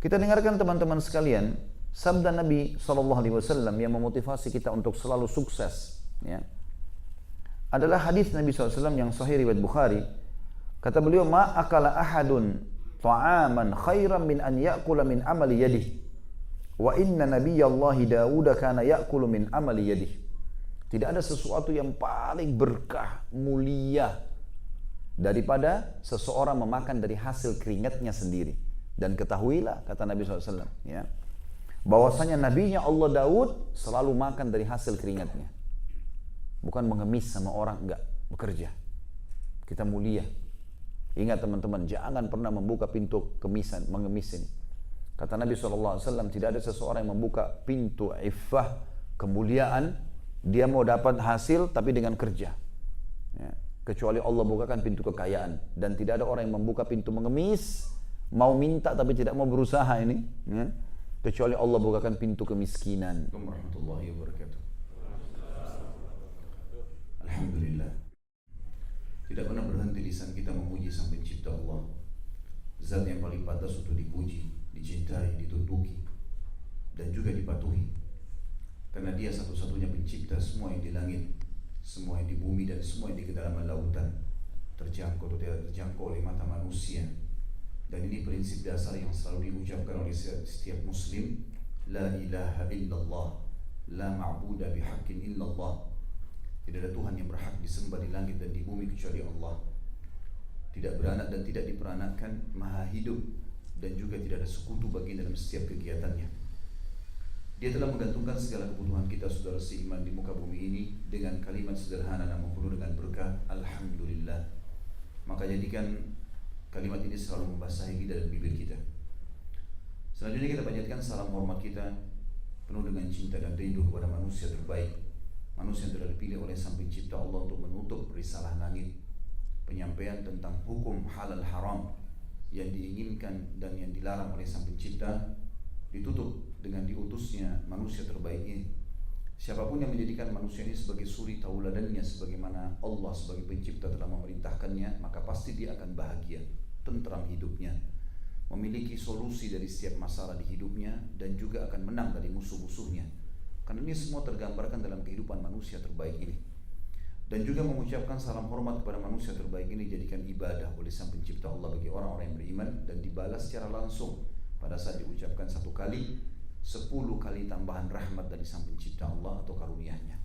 Kita dengarkan teman-teman sekalian, sabda Nabi SAW yang memotivasi kita untuk selalu sukses. Ya. Adalah hadis Nabi SAW yang sahih riwayat Bukhari. Kata beliau, ma akala ahadun ta'aman khairan min an ya'kula min amali yadih. Wa inna nabiyallahi Dawud kana ya'kulu min amali yadih. Tidak ada sesuatu yang paling berkah, mulia daripada seseorang memakan dari hasil keringatnya sendiri. Dan ketahuilah, kata Nabi SAW, ya, bahwasanya nabinya Allah Daud selalu makan dari hasil keringatnya. Bukan mengemis sama orang, enggak, bekerja. Kita mulia. Ingat teman-teman, jangan pernah membuka pintu kemisan, mengemis ini. Kata Nabi SAW, tidak ada seseorang yang membuka pintu iffah, kemuliaan, dia mau dapat hasil tapi dengan kerja. Ya. Kecuali Allah bukakan pintu kekayaan. Dan tidak ada orang yang membuka pintu mengemis, mau minta tapi tidak mau berusaha ini. Ya. Kecuali Allah bukakan pintu kemiskinan. Assalamualaikum warahmatullahi wabarakatuh. Alhamdulillah. Tidak pernah berhenti lisan kita memuji Sang Pencipta Allah. Zat yang paling pantas untuk dipuji, dicintai, ditunduki, dan juga dipatuhi. Karena dia satu-satunya pencipta semua yang di langit, semua yang di bumi, dan semua yang di kedalaman lautan, terjangkau atau tidak terjangkau oleh mata manusia. Dan ini prinsip dasar yang selalu diucapkan oleh setiap muslim. La ilaha illallah, la ma'buda bihaqqin illallah. Tidak ada Tuhan yang berhak disembah di langit dan di bumi kecuali Allah. Tidak beranak dan tidak diperanakkan, maha hidup, dan juga tidak ada sekutu bagi dalam setiap kegiatannya. Dia telah menggantungkan segala kebutuhan kita saudara seiman di muka bumi ini dengan kalimat sederhana namun penuh dengan berkah, Alhamdulillah. Maka jadikan kalimat ini selalu membasahi lidah dan bibir kita. Selanjutnya kita panjatkan salam hormat kita penuh dengan cinta dan rindu kepada manusia terbaik, manusia yang telah dipilih oleh Sang Pencipta Allah untuk menutup risalah langit, penyampaian tentang hukum halal haram yang diinginkan dan yang dilarang oleh Sang Pencipta, ditutup dengan diutusnya manusia terbaik ini. Siapapun yang menjadikan manusia ini sebagai suri tauladannya sebagaimana Allah sebagai pencipta telah memerintahkannya, maka pasti dia akan bahagia, tentram hidupnya, memiliki solusi dari setiap masalah di hidupnya, dan juga akan menang dari musuh-musuhnya. Karena ini semua tergambarkan dalam kehidupan manusia terbaik ini. Dan juga mengucapkan salam hormat kepada manusia terbaik ini jadikan ibadah oleh Sang Pencipta Allah bagi orang-orang yang beriman, dan dibalas secara langsung pada saat diucapkan 1 kali, 10 kali tambahan rahmat dari Sang Pencipta Allah atau karunia-Nya.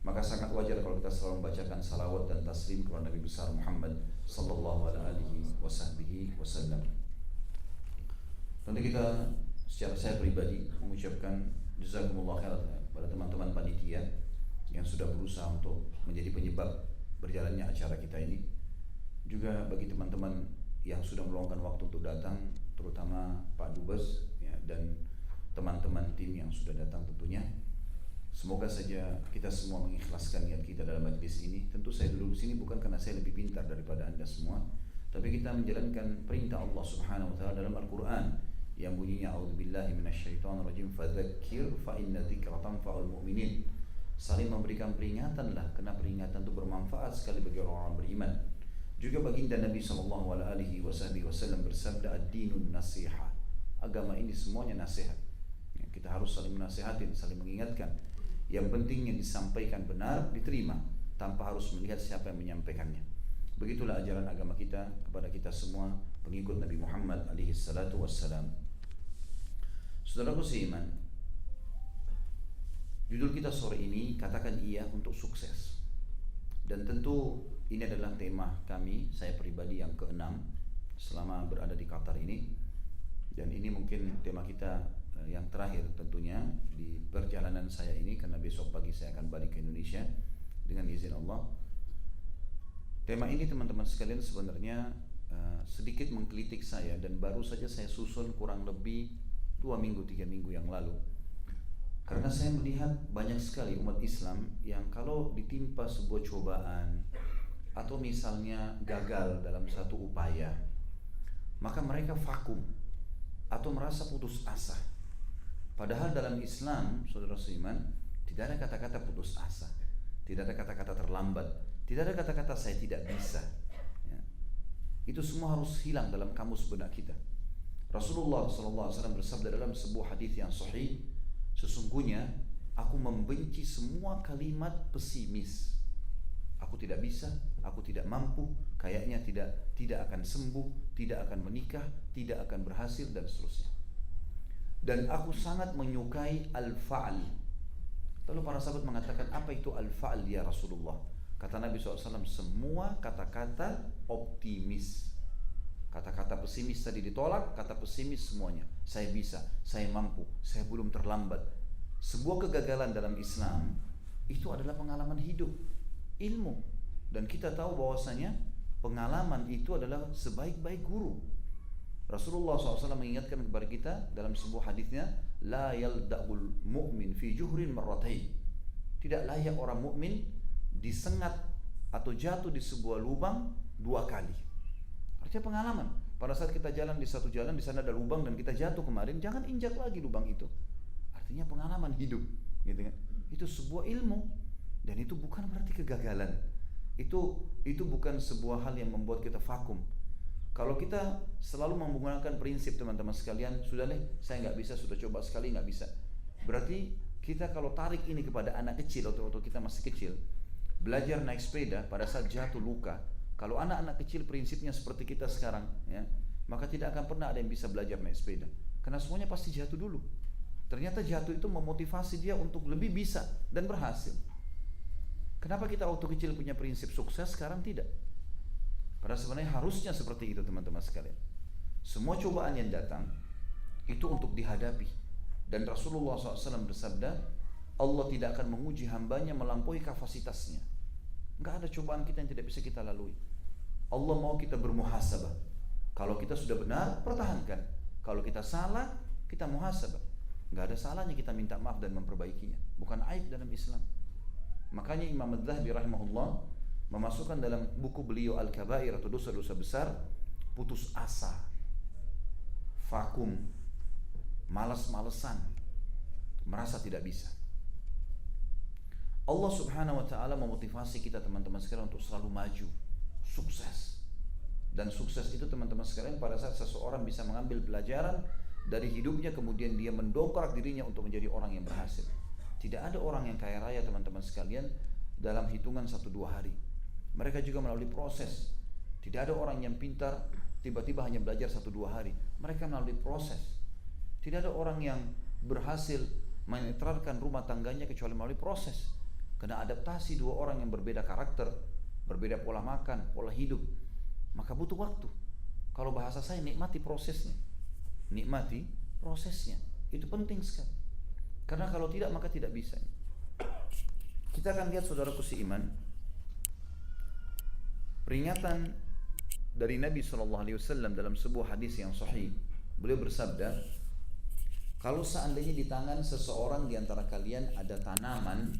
Maka sangat wajar kalau kita selalu membacakan salawat dan taslim kepada Nabi besar Muhammad sallallahu alaihi wasallam. Tentu kita secara saya pribadi mengucapkan jazakumullah khair pada teman-teman panitia yang sudah berusaha untuk menjadi penyebab berjalannya acara kita ini. Juga bagi teman-teman yang sudah meluangkan waktu untuk datang, terutama Pak Dubes ya, dan teman-teman tim yang sudah datang tentunya. Semoga saja kita semua mengikhlaskan niat kita dalam majlis ini. Tentu saya duduk di sini bukan karena saya lebih pintar daripada Anda semua, tapi kita menjalankan perintah Allah Subhanahu wa taala dalam Al-Qur'an yang bunyinya a'udzubillahi minasyaitonirrajim fadzakir fa inna dzikra tanfa'ul mu'minin. Saling memberikan peringatanlah, karena peringatan itu bermanfaat sekali bagi orang-orang beriman. Juga baginda Nabi sallallahu alaihi wasallam bersabda, ad-dinun nasiha. Agama ini semuanya nasihat. Ya, kita harus saling menasihatin, saling mengingatkan. Yang penting yang disampaikan benar diterima tanpa harus melihat siapa yang menyampaikannya. Begitulah ajaran agama kita kepada kita semua pengikut Nabi Muhammad alaihi salatu wassalam. Saudaraku seiman, judul kita sore ini katakan iya untuk sukses. Dan tentu ini adalah tema kami, saya pribadi yang ke-6 selama berada di Qatar ini. Dan ini mungkin tema kita yang terakhir tentunya di perjalanan saya ini, karena besok pagi saya akan balik ke Indonesia dengan izin Allah. Tema ini teman-teman sekalian sebenarnya sedikit menggelitik saya, dan baru saja saya susun kurang lebih 2 minggu 3 minggu yang lalu. Karena saya melihat banyak sekali umat Islam yang kalau ditimpa sebuah cobaan atau misalnya gagal dalam satu upaya, maka mereka vakum atau merasa putus asa. Padahal dalam Islam, saudara seiman, tidak ada kata-kata putus asa, tidak ada kata-kata terlambat, tidak ada kata-kata saya tidak bisa. Ya. Itu semua harus hilang dalam kamus benak kita. Rasulullah SAW bersabda dalam sebuah hadis yang sahih, sesungguhnya aku membenci semua kalimat pesimis. Aku tidak bisa, aku tidak mampu, kayaknya tidak akan sembuh, tidak akan menikah, tidak akan berhasil, dan seterusnya. Dan aku sangat menyukai al-fa'al. Lalu para sahabat mengatakan, apa itu al-fa'al ya Rasulullah? Kata Nabi SAW, semua kata-kata optimis. Kata-kata pesimis tadi ditolak, kata pesimis semuanya. Saya bisa, saya mampu, saya belum terlambat. Sebuah kegagalan dalam Islam itu adalah pengalaman hidup, ilmu. Dan kita tahu bahwasanya pengalaman itu adalah sebaik-baik guru. Rasulullah SAW mengingatkan kepada kita dalam sebuah hadisnya, la yalda'ul mu'min fi juhrin marratain. Tidak layak orang mukmin disengat atau jatuh di sebuah lubang 2 kali. Artinya pengalaman. Pada saat kita jalan di satu jalan, di sana ada lubang dan kita jatuh kemarin, jangan injak lagi lubang itu. Artinya pengalaman hidup, gitu kan? Itu sebuah ilmu dan itu bukan berarti kegagalan. Itu bukan sebuah hal yang membuat kita vakum. Kalau kita selalu menggunakan prinsip teman-teman sekalian, sudah deh, saya nggak bisa, sudah coba sekali nggak bisa. Berarti kita kalau tarik ini kepada anak kecil atau kita masih kecil, belajar naik sepeda pada saat jatuh luka. Kalau anak-anak kecil prinsipnya seperti kita sekarang, ya, maka tidak akan pernah ada yang bisa belajar naik sepeda. Karena semuanya pasti jatuh dulu. Ternyata jatuh itu memotivasi dia untuk lebih bisa dan berhasil. Kenapa kita waktu kecil punya prinsip sukses, sekarang tidak? Padahal sebenarnya harusnya seperti itu teman-teman sekalian. Semua cobaan yang datang itu untuk dihadapi. Dan Rasulullah SAW bersabda, Allah tidak akan menguji hambanya melampaui kapasitasnya. Enggak ada cobaan kita yang tidak bisa kita lalui. Allah mau kita bermuhasabah. Kalau kita sudah benar, pertahankan. Kalau kita salah, kita muhasabah. Enggak ada salahnya kita minta maaf dan memperbaikinya. Bukan aib dalam Islam. Makanya Imam Adz-Dzahabi rahimahullah memasukkan dalam buku beliau Al-Kabair atau dosa-dosa besar, putus asa, vakum, malas-malesan, merasa tidak bisa. Allah Subhanahu wa taala memotivasi kita teman-teman sekalian untuk selalu maju, sukses. Dan sukses itu teman-teman sekalian pada saat seseorang bisa mengambil pelajaran dari hidupnya, kemudian dia mendongkrak dirinya untuk menjadi orang yang berhasil. Tidak ada orang yang kaya raya teman-teman sekalian dalam hitungan 1-2 hari. Mereka juga melalui proses. Tidak ada orang yang pintar tiba-tiba hanya belajar 1-2 hari. Mereka melalui proses. Tidak ada orang yang berhasil menetralkan rumah tangganya kecuali melalui proses. Karena adaptasi 2 orang yang berbeda karakter, berbeda pola makan, pola hidup, maka butuh waktu. Kalau bahasa saya, nikmati prosesnya. Nikmati prosesnya. Itu penting sekali. Karena kalau tidak maka tidak bisa. Kita akan lihat saudaraku seiman, peringatan dari Nabi SAW dalam sebuah hadis yang sahih. Beliau bersabda, kalau seandainya di tangan seseorang di antara kalian ada tanaman,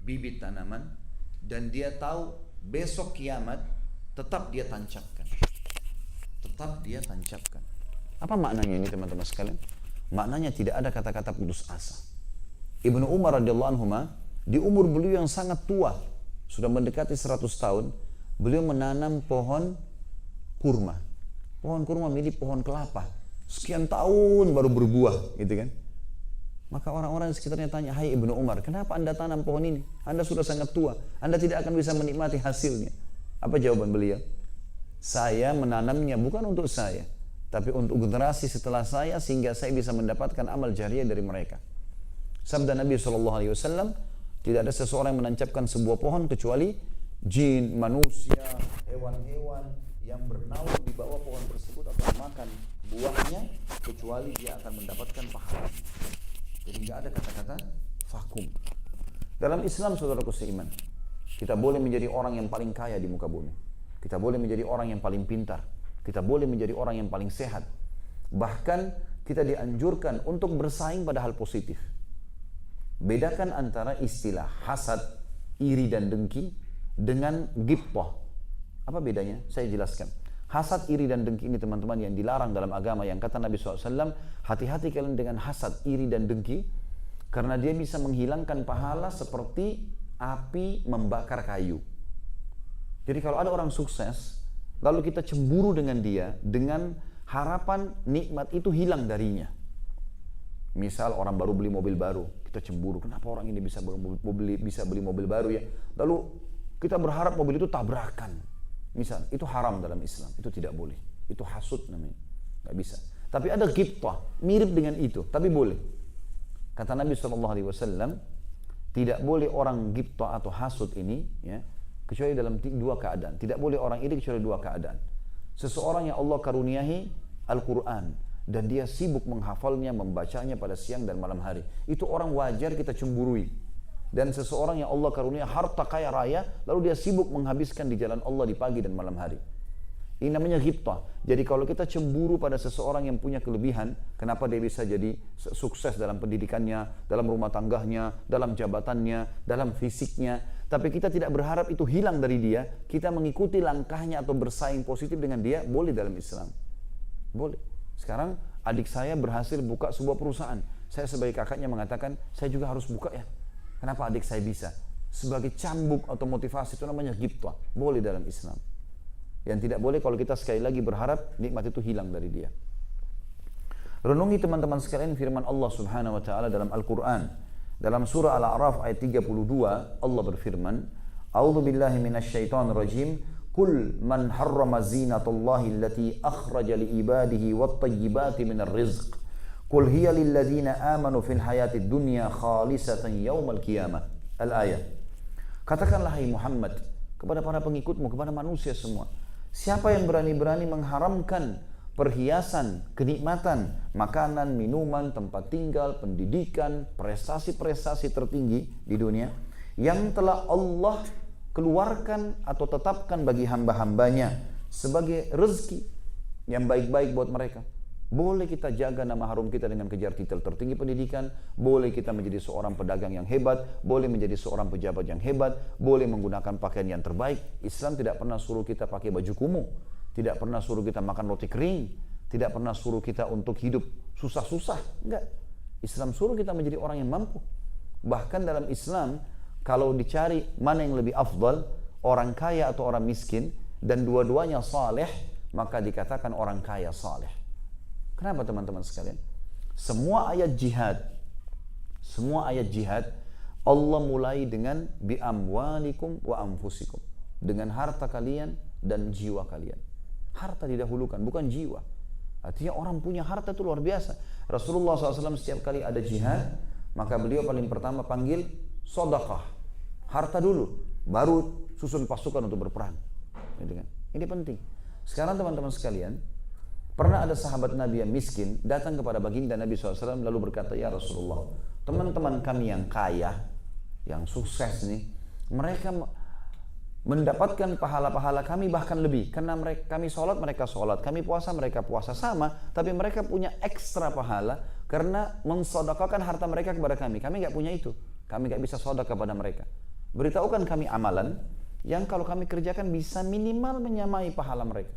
bibit tanaman, dan dia tahu besok kiamat, tetap dia tancapkan. Tetap dia tancapkan. Apa maknanya ini teman-teman sekalian? Maknanya tidak ada kata-kata putus asa. Ibnu Umar radhiyallahu anhu di umur beliau yang sangat tua, sudah mendekati 100 tahun, beliau menanam pohon kurma. Pohon kurma mirip pohon kelapa. Sekian tahun baru berbuah, gitu kan? Maka orang-orang di sekitarnya tanya, "Hai Ibnu Umar, kenapa Anda tanam pohon ini? Anda sudah sangat tua, Anda tidak akan bisa menikmati hasilnya." Apa jawaban beliau? "Saya menanamnya bukan untuk saya, tapi untuk generasi setelah saya, sehingga saya bisa mendapatkan amal jariah dari mereka." Sabda Nabi SAW, tidak ada seseorang yang menancapkan sebuah pohon kecuali jin, manusia, hewan-hewan yang bernaung di bawah pohon tersebut atau makan buahnya, kecuali dia akan mendapatkan pahala. Jadi tidak ada kata-kata vakum. Dalam Islam saudaraku seiman, kita boleh menjadi orang yang paling kaya di muka bumi. Kita boleh menjadi orang yang paling pintar. Kita boleh menjadi orang yang paling sehat. Bahkan kita dianjurkan untuk bersaing pada hal positif. Bedakan antara istilah hasad, iri dan dengki dengan ghibthah. Apa bedanya? Saya jelaskan. Hasad, iri dan dengki ini teman-teman yang dilarang dalam agama, yang kata Nabi SAW, hati-hati kalian dengan hasad, iri dan dengki, karena dia bisa menghilangkan pahala seperti api membakar kayu. Jadi kalau ada orang sukses, lalu kita cemburu dengan dia, dengan harapan nikmat itu hilang darinya. Misal orang baru beli mobil baru, kita cemburu, kenapa orang ini bisa beli mobil baru ya? Lalu kita berharap mobil itu tabrakan. Misal, itu haram dalam Islam, itu tidak boleh. Itu hasud namanya, nggak bisa. Tapi ada ghibtah, mirip dengan itu, tapi boleh. Kata Nabi SAW, tidak boleh orang ghibtah atau hasud ini, ya, kecuali dalam dua keadaan. Tidak boleh orang iri kecuali dua keadaan. Seseorang yang Allah karuniahi Al-Quran, dan dia sibuk menghafalnya, membacanya pada siang dan malam hari. Itu orang wajar kita cemburui. Dan seseorang yang Allah karunia harta kaya raya, lalu dia sibuk menghabiskan di jalan Allah di pagi dan malam hari. Ini namanya ghibtah. Jadi kalau kita cemburu pada seseorang yang punya kelebihan, kenapa dia bisa jadi sukses dalam pendidikannya, dalam rumah tangganya, dalam jabatannya, dalam fisiknya, tapi kita tidak berharap itu hilang dari dia, kita mengikuti langkahnya atau bersaing positif dengan dia, boleh dalam Islam. Boleh. Sekarang adik saya berhasil buka sebuah perusahaan. Saya sebagai kakaknya mengatakan, saya juga harus buka ya. Kenapa adik saya bisa? Sebagai cambuk atau motivasi, itu namanya ghibtah. Boleh dalam Islam. Yang tidak boleh kalau kita sekali lagi berharap nikmat itu hilang dari dia. Renungi teman-teman sekalian firman Allah Subhanahu wa taala dalam Al-Qur'an. Dalam surah Al-A'raf ayat 32, Allah berfirman, A'udzu billahi minasyaitonir rajim. Qul man harrama zinatallahi allati akhraja liibadihi wattayyibati minar rizq. Qul hiya lilladzina amanu fil hayatid dunya khalisatan yaumal qiyamah. Al-ayah. Katakanlah hai Muhammad kepada para pengikutmu, kepada manusia semua, siapa yang berani-berani mengharamkan perhiasan, kenikmatan, makanan, minuman, tempat tinggal, pendidikan, prestasi-prestasi tertinggi di dunia yang telah Allah keluarkan atau tetapkan bagi hamba-hambanya sebagai rezeki yang baik-baik buat mereka. Boleh kita jaga nama harum kita dengan kejar titel tertinggi pendidikan, boleh kita menjadi seorang pedagang yang hebat, boleh menjadi seorang pejabat yang hebat, boleh menggunakan pakaian yang terbaik. Islam tidak pernah suruh kita pakai baju kumuh, tidak pernah suruh kita makan roti kering, tidak pernah suruh kita untuk hidup susah-susah, enggak. Islam suruh kita menjadi orang yang mampu. Bahkan dalam Islam, kalau dicari mana yang lebih afdal, orang kaya atau orang miskin, dan dua-duanya saleh, maka dikatakan orang kaya saleh. Kenapa teman-teman sekalian? Semua ayat jihad, Allah mulai dengan bi amwalikum wa anfusikum, dengan harta kalian dan jiwa kalian. Harta didahulukan, bukan jiwa. Artinya orang punya harta itu luar biasa. Rasulullah SAW setiap kali ada jihad, maka beliau paling pertama panggil sedekah, harta dulu, baru susun pasukan untuk berperang. Ini penting. Sekarang teman-teman sekalian, pernah ada sahabat Nabi yang miskin datang kepada baginda Nabi SAW lalu berkata, ya Rasulullah, teman-teman kami yang kaya, yang sukses nih, mereka mendapatkan pahala-pahala kami bahkan lebih, karena kami sholat, mereka sholat, kami puasa, mereka puasa, sama, tapi mereka punya ekstra pahala karena mensedekahkan harta mereka kepada kami. Kami nggak punya itu, kami nggak bisa sedekah kepada mereka. Beritahukan kami amalan yang kalau kami kerjakan bisa minimal menyamai pahala mereka.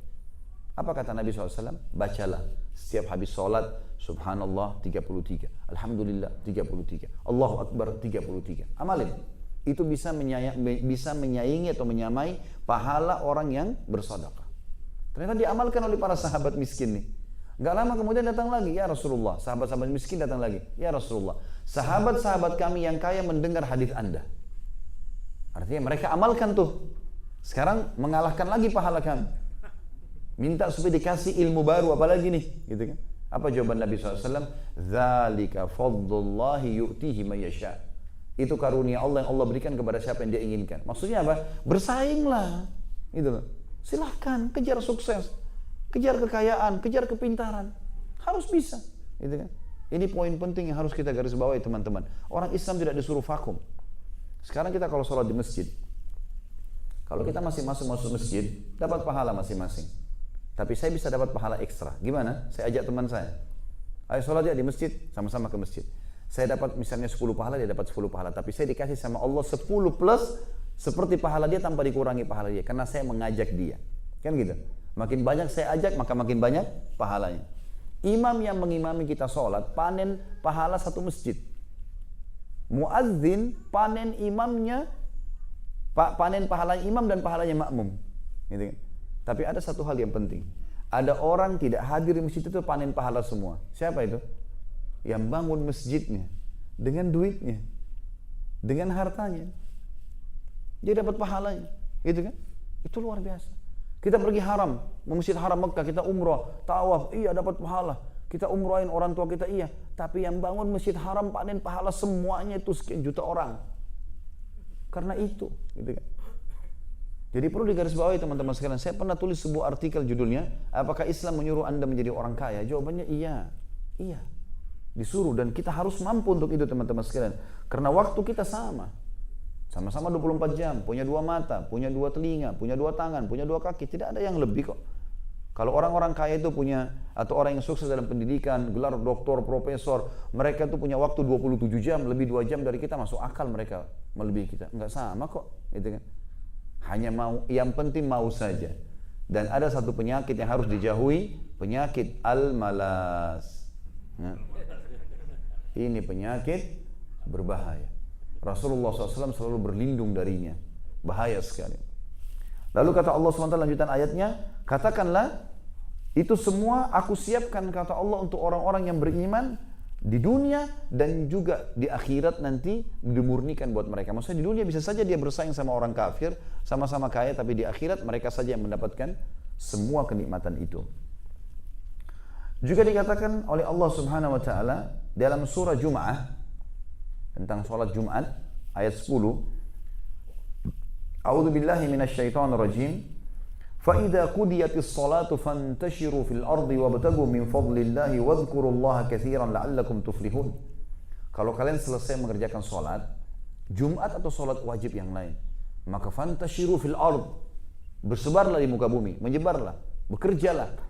Apa kata Nabi SAW? Bacalah setiap habis sholat, subhanallah 33, alhamdulillah 33, Allahu Akbar 33. Amalin. Itu bisa menyaingi atau menyamai pahala orang yang bersedekah. Ternyata diamalkan oleh para sahabat miskin nih. Gak lama kemudian datang lagi, ya Rasulullah, sahabat-sahabat miskin datang lagi, ya Rasulullah, sahabat-sahabat kami yang kaya mendengar hadis Anda. Artinya mereka amalkan tuh. Sekarang mengalahkan lagi pahala kami. Minta supaya dikasih ilmu baru, apalagi nih, gitu kan? Apa jawaban Nabi SAW? Dzalika fadlullahi yu'tihi man yasha. Itu karunia Allah yang Allah berikan kepada siapa yang dia inginkan. Maksudnya apa? Bersainglah, gitu loh. Silahkan kejar sukses, kejar kekayaan, kejar kepintaran, harus bisa, gitu kan? Ini poin penting yang harus kita garis bawahi teman-teman. Orang Islam tidak disuruh vakum. Sekarang kita kalau sholat di masjid, kalau kita masih masuk masjid, dapat pahala masing-masing. Tapi saya bisa dapat pahala ekstra. Gimana? Saya ajak teman saya, ayo sholat ya di masjid, sama-sama ke masjid. Saya dapat misalnya 10 pahala, dia dapat 10 pahala. Tapi saya dikasih sama Allah 10 plus seperti pahala dia tanpa dikurangi pahala dia. Karena saya mengajak dia. Kan gitu. Makin banyak saya ajak, maka makin banyak pahalanya. Imam yang mengimami kita sholat, panen pahala satu masjid. Muadzin panen imamnya, panen pahalanya imam dan pahalanya makmum. Gitu kan? Tapi ada satu hal yang penting. ada orang tidak hadir di masjid itu panen pahala semua. Siapa itu? Yang bangun masjidnya dengan duitnya, dengan hartanya. Dia dapat pahalanya, gitu kan? Itu luar biasa. Kita pergi haram, Masjid Haram Mekah, kita umrah, tawaf, iya dapat pahala. Kita umrahin orang tua kita, iya. Tapi yang bangun Masjid Haram panen pahala semuanya itu sekian juta orang. Karena itu, gitu kan? Jadi perlu digarisbawahi teman-teman sekalian. Saya pernah tulis sebuah artikel judulnya, apakah Islam menyuruh Anda menjadi orang kaya? Jawabannya iya. Iya. Disuruh, dan kita harus mampu untuk itu teman-teman sekalian. Karena waktu kita sama. Sama-sama 24 jam, punya 2 mata, punya 2 telinga, punya 2 tangan, punya 2 kaki. Tidak ada yang lebih kok. Kalau orang-orang kaya itu punya, atau orang yang sukses dalam pendidikan, gelar doktor, profesor, mereka itu punya waktu 27 jam, lebih 2 jam dari kita, masuk akal mereka melebihi kita. Enggak sama kok, gitu kan. Hanya mau, yang penting mau saja. Dan ada satu penyakit yang harus dijauhi, penyakit al-malas. Nah, ini penyakit berbahaya. Rasulullah SAW selalu berlindung darinya. Bahaya sekali. Lalu kata Allah SWT lanjutan ayatnya, katakanlah, itu semua aku siapkan kata Allah untuk orang-orang yang beriman di dunia dan juga di akhirat nanti dimurnikan buat mereka. Maksudnya di dunia bisa saja dia bersaing sama orang kafir, sama-sama kaya, tapi di akhirat mereka saja yang mendapatkan semua kenikmatan itu. Juga dikatakan oleh Allah Subhanahu wa taala dalam surah Jum'ah tentang salat Jumat ayat 10. A'udzu billahi minasyaitonir rajim. فَإِذَا قُضِيَتِ الصَّلَاةُ فَانْتَشِرُوا فِي الْأَرْضِ وَابْتَغُوا مِنْ فَضْلِ اللَّهِ وَاذْكُرُوا اللَّهَ كَثِيرًا لَعَلَّكُمْ تُفْلِحُونَ. Kalau kalian selesai mengerjakan salat Jumat atau salat wajib yang lain, maka fantashiru fil ard, bersebarlah di muka bumi, menyebarlah, bekerjalah.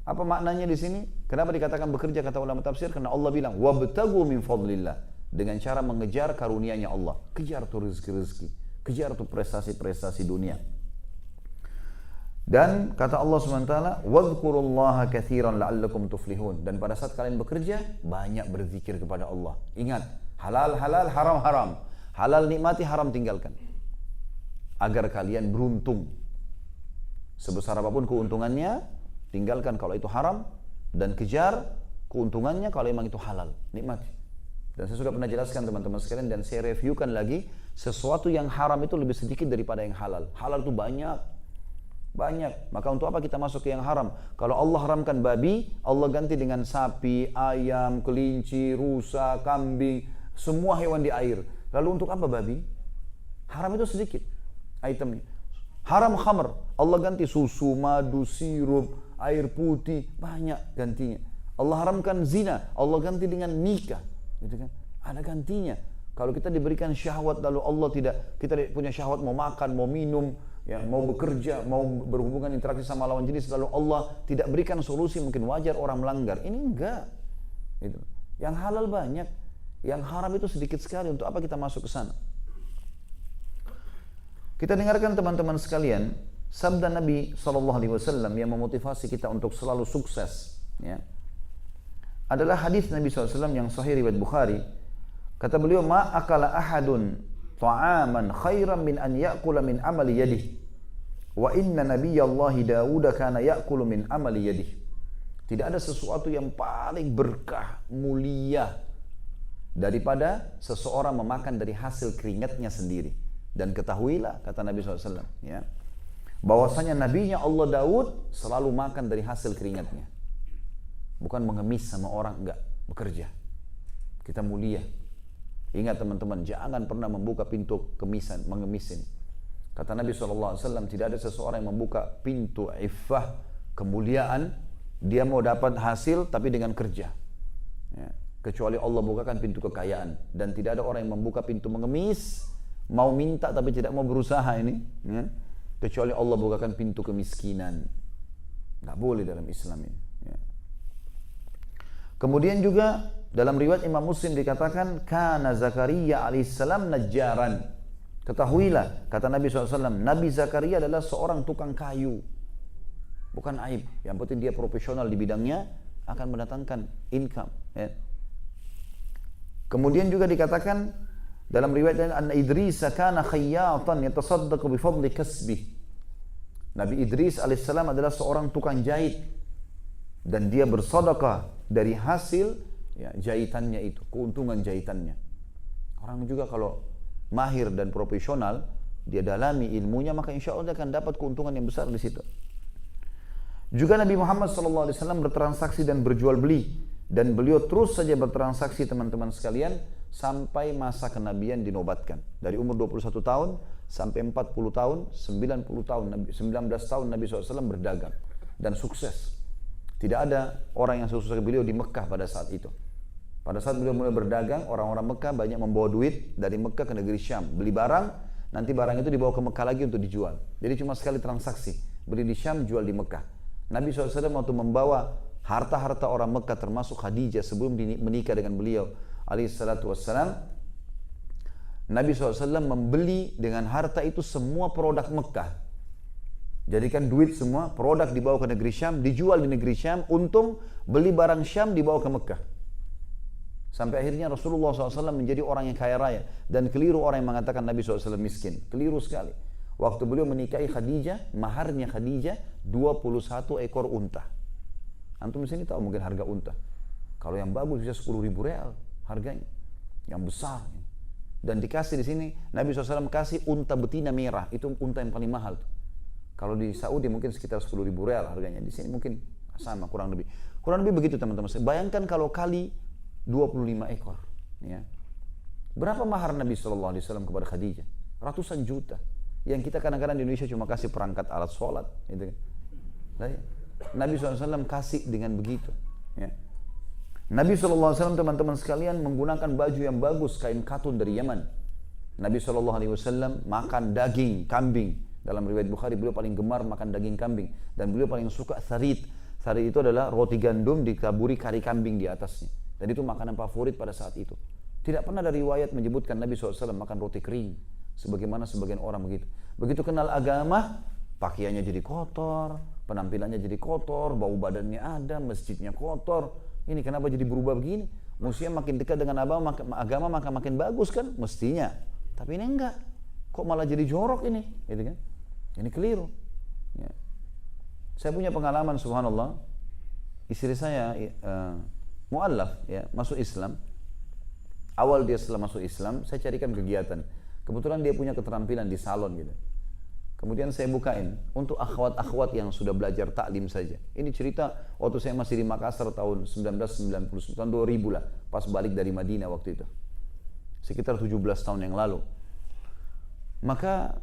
Apa maknanya di sini? Kenapa dikatakan bekerja kata ulama tafsir? Karena Allah bilang wabtagu min fadlillah, dengan cara mengejar karunia-Nya Allah, kejar tuh rezeki-rezeki, kejar tuh prestasi-prestasi dunia. Dan kata Allah SWT, wadhkurullaha katsiran la'allakum tuflihun. Dan pada saat kalian bekerja, banyak berzikir kepada Allah. Ingat, halal halal, haram haram. Halal nikmati, haram tinggalkan. Agar kalian beruntung. Sebesar apapun keuntungannya, tinggalkan kalau itu haram, dan kejar keuntungannya kalau memang itu halal. Nikmati. Dan saya sudah pernah jelaskan teman-teman sekalian, dan saya reviewkan lagi, sesuatu yang haram itu lebih sedikit daripada yang halal. Halal itu banyak. Maka untuk apa kita masuk ke yang haram? Kalau Allah haramkan babi, Allah ganti dengan sapi, ayam, kelinci, rusa, kambing, semua hewan di air. Lalu untuk apa babi? Haram itu sedikit itemnya. Haram khamr, Allah ganti susu, madu, sirup, air putih, banyak gantinya. Allah haramkan zina, Allah ganti dengan nikah, gitu kan? Ada gantinya. Kalau kita diberikan syahwat lalu Allah tidak, kita punya syahwat mau makan, mau minum, ya, mau bekerja, mau berhubungan interaksi sama lawan jenis, lalu Allah tidak berikan solusi, mungkin wajar orang melanggar. Ini enggak. Gitu. Yang halal banyak, yang haram itu sedikit sekali. Untuk apa kita masuk ke sana? Kita dengarkan teman-teman sekalian, sabda Nabi SAW yang memotivasi kita untuk selalu sukses. Ya, adalah hadis Nabi SAW yang sahih riwayat Bukhari. Kata beliau, ma akala ahadun ta'aman khairan min an ya'kula min amali yadihi wa inna nabiyallahi Dawud kana ya'kulu min amali yadihi. Tidak ada sesuatu yang paling berkah, mulia daripada seseorang memakan dari hasil keringatnya sendiri. Dan ketahuilah, kata Nabi SAW, ya, bahwasanya nabinya Allah Daud selalu makan dari hasil keringatnya. Bukan mengemis sama orang, enggak, bekerja. Kita mulia. Ingat teman-teman, jangan pernah membuka pintu kemisan, mengemisin. Kata Nabi SAW, tidak ada seseorang yang membuka pintu iffah, kemuliaan, dia mau dapat hasil tapi dengan kerja. Ya, kecuali Allah bukakan pintu kekayaan. Dan tidak ada orang yang membuka pintu mengemis, mau minta tapi tidak mau berusaha ini. Ya, kecuali Allah bukakan pintu kemiskinan. Nggak boleh dalam Islam ini. Ya. Kemudian juga dalam riwayat Imam Muslim dikatakan, kana Zakaria alaihissalam najjaran. Ketahuilah, kata Nabi SAW, Nabi Zakaria adalah seorang tukang kayu. Bukan aib, yang penting dia profesional di bidangnya, akan mendatangkan income. Ya. Kemudian juga dikatakan dalam riwayat lain, anna Idris kana khayyatan yatasaddaqu bi fadli kasbih. Nabi Idris alaihissalam adalah seorang tukang jahit dan dia bersedekah dari hasil ya, jahitannya itu, keuntungan jahitannya. Orang juga kalau mahir dan profesional, dia dalami ilmunya, maka insya Allah dia akan dapat keuntungan yang besar di situ. Juga Nabi Muhammad SAW bertransaksi dan berjual beli, dan beliau terus saja bertransaksi teman-teman sekalian sampai masa kenabian dinobatkan. Dari umur 21 tahun sampai 40 tahun, 19 tahun Nabi SAW berdagang dan sukses. Tidak ada orang yang sukses beliau di Mekah pada saat itu. Pada saat beliau mulai berdagang, orang-orang Mekah banyak membawa duit dari Mekah ke negeri Syam, beli barang, nanti barang itu dibawa ke Mekah lagi untuk dijual. Jadi cuma sekali transaksi, beli di Syam, jual di Mekah. Nabi SAW waktu membawa harta-harta orang Mekah termasuk Khadijah sebelum menikah dengan beliau alaihissalatu wassalam, Nabi SAW membeli dengan harta itu semua produk Mekah. Jadikan duit semua, produk dibawa ke negeri Syam, dijual di negeri Syam, untung beli barang Syam dibawa ke Mekah. Sampai akhirnya Rasulullah SAW menjadi orang yang kaya raya. Dan keliru orang yang mengatakan Nabi SAW miskin. Keliru sekali. Waktu beliau menikahi Khadijah, maharnya Khadijah 21 ekor unta. Antum di sini tahu mungkin harga unta. Kalau yang bagus bisa 10.000 real harganya. Yang besar. Dan dikasih di sini, Nabi SAW kasih unta betina merah. Itu unta yang paling mahal. Kalau di Saudi mungkin sekitar 10.000 real harganya. Di sini mungkin sama, kurang lebih. Kurang lebih begitu teman-teman. Bayangkan kalau kali 25 ekor. Ya. Berapa mahar Nabi SAW kepada Khadijah? Ratusan juta. Yang kita kadang-kadang di Indonesia cuma kasih perangkat alat sholat. Gitu kan. Nabi SAW kasih dengan begitu. Ya. Nabi SAW teman-teman sekalian menggunakan baju yang bagus, kain katun dari Yaman. Nabi SAW makan daging kambing. Dalam riwayat Bukhari beliau paling gemar makan daging kambing. Dan beliau paling suka tharid. Tharid itu adalah roti gandum ditaburi kari kambing di atasnya. Dan itu makanan favorit pada saat itu. Tidak pernah ada riwayat menyebutkan Nabi SAW makan roti kering. Sebagaimana sebagian orang begitu. Begitu kenal agama, pakaiannya jadi kotor, penampilannya jadi kotor, bau badannya ada, masjidnya kotor. Ini kenapa jadi berubah begini? Mestinya makin dekat dengan agama maka makin bagus kan? Mestinya. Tapi ini enggak. Kok malah jadi jorok ini? Gitu kan? Ini keliru. Ya. Saya punya pengalaman subhanallah. Istri saya mu'allaf ya, masuk Islam. Awal dia setelah masuk Islam, saya carikan kegiatan. Kebetulan dia punya keterampilan di salon gitu. Kemudian saya bukain untuk akhwat-akhwat yang sudah belajar taklim saja. Ini cerita waktu saya masih di Makassar tahun 1990, tahun 2000 lah, pas balik dari Madinah waktu itu. Sekitar 17 tahun yang lalu. Maka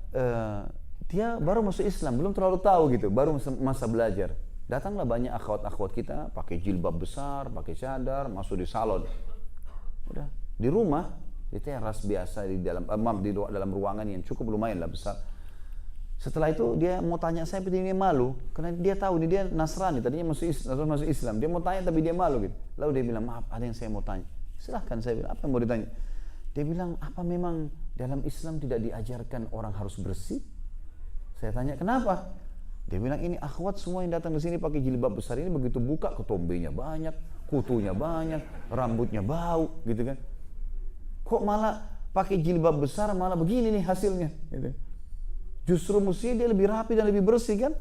dia baru masuk Islam, belum terlalu tahu gitu, baru masa belajar. Datanglah banyak akhwat-akhwat kita pakai jilbab besar, pakai cadar, masuk di salon. Udah di rumah, di teras biasa di dalam ruangan yang cukup lumayan lah besar. Setelah itu dia mau tanya saya, tapi dia malu karena dia tahu dia Nasrani, tadinya masuk Islam. Dia mau tanya tapi dia malu gitu. Lalu dia bilang, "Maaf, ada yang saya mau tanya." Silahkan, saya bilang, "Apa yang mau ditanya?" Dia bilang, "Apa memang dalam Islam tidak diajarkan orang harus bersih?" Saya tanya, "Kenapa?" Dia bilang, "Ini akhwat semua yang datang ke sini pakai jilbab besar ini, begitu buka ketombenya banyak, kutunya banyak, rambutnya bau, gitu kan. Kok malah pakai jilbab besar malah begini nih hasilnya?" Gitu. Justru mestinya dia lebih rapi dan lebih bersih kan?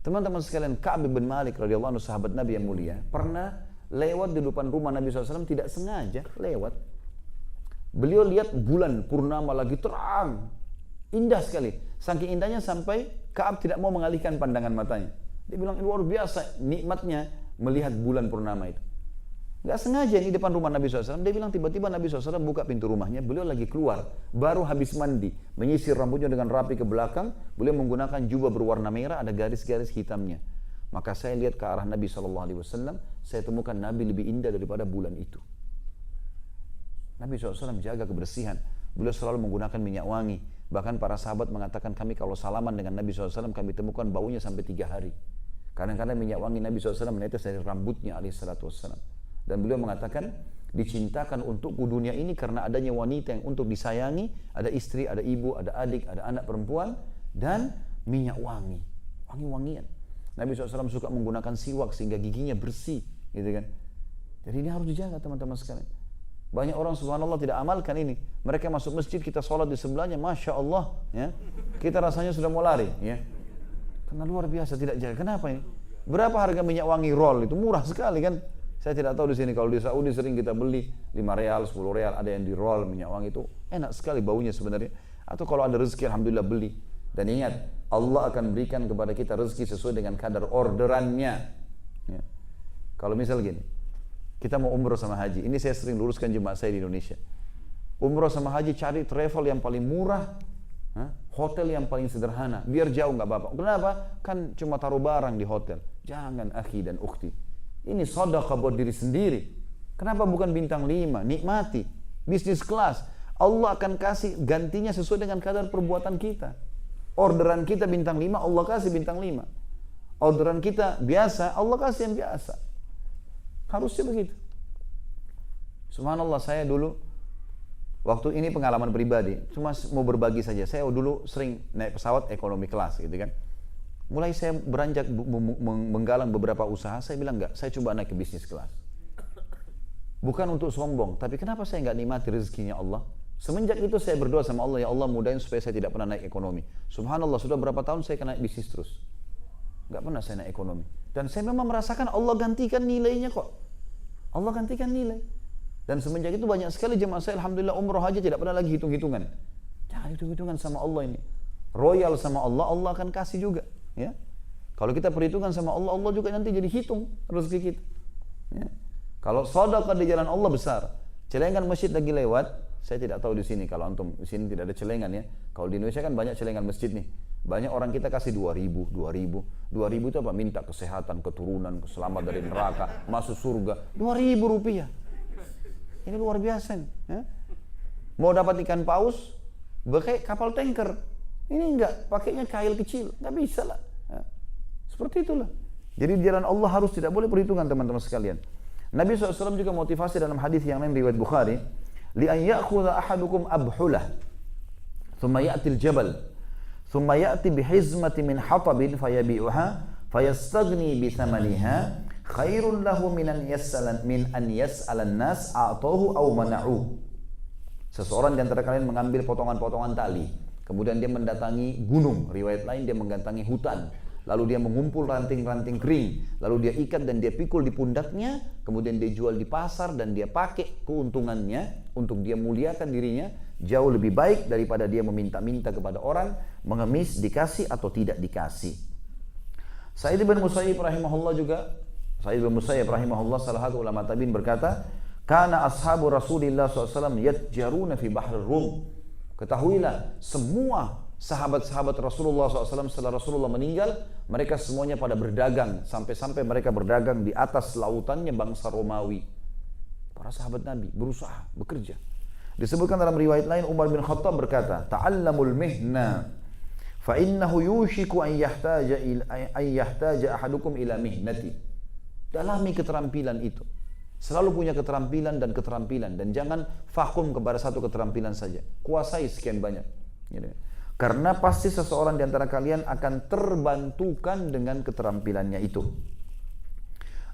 Teman-teman sekalian, Ka'ab bin Malik radhiyallahu anhu, sahabat Nabi yang mulia, pernah lewat di depan rumah Nabi SAW, tidak sengaja lewat. Beliau lihat bulan purnama lagi terang, indah sekali. Saking indahnya sampai Ka'ab tidak mau mengalihkan pandangan matanya. Dia bilang, luar biasa nikmatnya melihat bulan purnama itu. Gak sengaja di depan rumah Nabi SAW, dia bilang tiba-tiba Nabi SAW buka pintu rumahnya, beliau lagi keluar, baru habis mandi, menyisir rambutnya dengan rapi ke belakang, beliau menggunakan jubah berwarna merah, ada garis-garis hitamnya. Maka saya lihat ke arah Nabi SAW, saya temukan Nabi lebih indah daripada bulan itu. Nabi SAW jaga kebersihan, beliau selalu menggunakan minyak wangi. Bahkan para sahabat mengatakan kami kalau salaman dengan Nabi SAW, kami temukan baunya sampai 3 hari. Kadang-kadang minyak wangi Nabi SAW menetes dari rambutnya alaihissalam. Dan beliau mengatakan, dicintakan untukku dunia ini karena adanya wanita yang untuk disayangi, ada istri, ada ibu, ada adik, ada anak perempuan, dan minyak wangi, wangi-wangian. Nabi SAW suka menggunakan siwak sehingga giginya bersih, gitu kan. Jadi ini harus dijaga teman-teman sekalian. Banyak orang subhanallah tidak amalkan ini. Mereka masuk masjid, kita sholat di sebelahnya, Masya Allah, ya. Kita rasanya sudah mau lari, ya. Karena luar biasa tidak jaga. Kenapa ini? Berapa harga minyak wangi roll? Itu murah sekali kan? Saya tidak tahu di sini, kalau di Saudi sering kita beli 5 real, 10 real, ada yang di roll minyak wangi itu enak sekali baunya sebenarnya. Atau kalau ada rezeki alhamdulillah beli. Dan ingat, Allah akan berikan kepada kita rezeki sesuai dengan kadar orderannya. Ya. Kalau misal gini, kita mau umroh sama haji, ini saya sering luruskan jemaah saya di Indonesia. Umroh sama haji cari travel yang paling murah, hotel yang paling sederhana, biar jauh nggak apa-apa. Kenapa? Kan cuma taruh barang di hotel. Jangan akhi dan ukhti. Ini sedekah buat diri sendiri. Kenapa bukan bintang 5? Nikmati bisnis kelas. Allah akan kasih gantinya sesuai dengan kadar perbuatan kita. Orderan kita bintang 5, Allah kasih bintang 5. Orderan kita biasa, Allah kasih yang biasa. Harusnya begitu. Subhanallah, saya dulu, waktu ini pengalaman pribadi, cuma mau berbagi saja. Saya dulu sering naik pesawat ekonomi kelas gitu kan. Mulai saya beranjak menggalang beberapa usaha, saya bilang enggak, saya coba naik ke bisnis kelas. Bukan untuk sombong, tapi kenapa saya enggak nikmati rezekinya Allah? Semenjak itu saya berdoa sama Allah, ya Allah mudahin supaya saya tidak pernah naik ekonomi. Subhanallah, sudah berapa tahun saya naik bisnis terus. Enggak pernah saya naik ekonomi. Dan saya memang merasakan Allah gantikan nilainya kok. Allah gantikan nilai. Dan semenjak itu banyak sekali jemaah saya alhamdulillah umroh haji tidak pernah lagi hitung-hitungan. Jangan hitung-hitungan sama Allah ini. Royal sama Allah, Allah akan kasih juga. Ya. Kalau kita perhitungan sama Allah, Allah juga nanti jadi hitung rezeki kita. Ya. Kalau sedekah di jalan Allah besar. Celengan masjid lagi lewat, saya tidak tahu di sini, kalau antum di sini tidak ada celengan ya. Kalau di Indonesia kan banyak celengan masjid nih. Banyak orang kita kasih 2.000 itu apa? Minta kesehatan, keturunan, selamat dari neraka, masuk surga. 2.000 rupiah. Ini luar biasa nih. Ya? Mau dapat ikan paus, pakai kapal tanker. Ini enggak, pakainya kail kecil, enggak bisa lah. Ya. Seperti itulah. Jadi di jalan Allah harus tidak boleh perhitungan teman-teman sekalian. Nabi SAW juga motivasi dalam hadis yang lain riwayat Bukhari, li an ya'khudha ahadukum abhulah, thumma ya'ti al-jabal, thumma ya'ti bihizmati min hatabin fayabi'uha, fayastaghni bi thamaniha, khairun lahu min an yas'alan nas a'tahu aw mana'u. Seseorang di antara kalian mengambil potongan-potongan tali, kemudian dia mendatangi gunung, riwayat lain dia mendatangi hutan, lalu dia mengumpul ranting-ranting kering, lalu dia ikat dan dia pikul di pundaknya, kemudian dia jual di pasar dan dia pakai keuntungannya untuk dia muliakan dirinya, jauh lebih baik daripada dia meminta-minta kepada orang, mengemis dikasih atau tidak dikasih. Sa'id bin Musayyib rahimahullah juga, Sa'id bin Musayyib rahimahullah salah satu ulama tabi'in berkata, kana ashabu Rasulillah SAW yatjaruna fi bahrir Rum. Ketahuilah, semua sahabat-sahabat Rasulullah SAW setelah Rasulullah meninggal, mereka semuanya pada berdagang, sampai-sampai mereka berdagang di atas lautannya bangsa Romawi. Para sahabat Nabi berusaha, bekerja. Disebutkan dalam riwayat lain, Umar bin Khattab berkata, ta'allamul mihna, fa innahu yushiku an yahtaja ahadukum ila mihnati. Dalami keterampilan itu. Selalu punya keterampilan dan jangan vakum kepada satu keterampilan saja. Kuasai sekian banyak. Gitu. Karena pasti seseorang di antara kalian akan terbantukan dengan keterampilannya itu.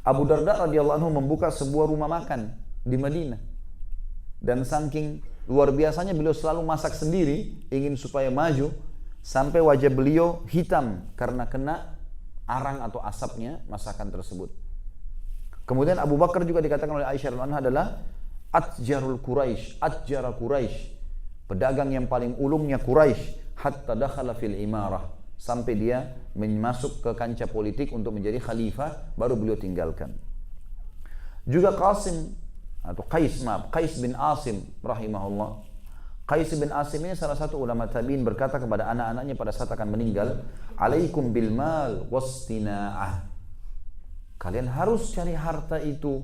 Abu Darda radhiyallahu anhu membuka sebuah rumah makan di Madinah. Dan saking luar biasanya beliau selalu masak sendiri, ingin supaya maju, sampai wajah beliau hitam karena kena arang atau asapnya masakan tersebut. Kemudian Abu Bakar juga dikatakan oleh Aisyah radhiyallahu anha adalah atjarul Quraisy, atjara Quraisy, pedagang yang paling ulungnya Quraisy, hatta dakhala fil imarah, sampai dia masuk ke kancah politik untuk menjadi khalifah, baru beliau tinggalkan. Juga Qais bin Asim rahimahullah. Qais bin Asim ini salah satu ulama tabi'in berkata kepada anak-anaknya pada saat akan meninggal, alaikum bil mal wastina'ah. Kalian harus cari harta itu,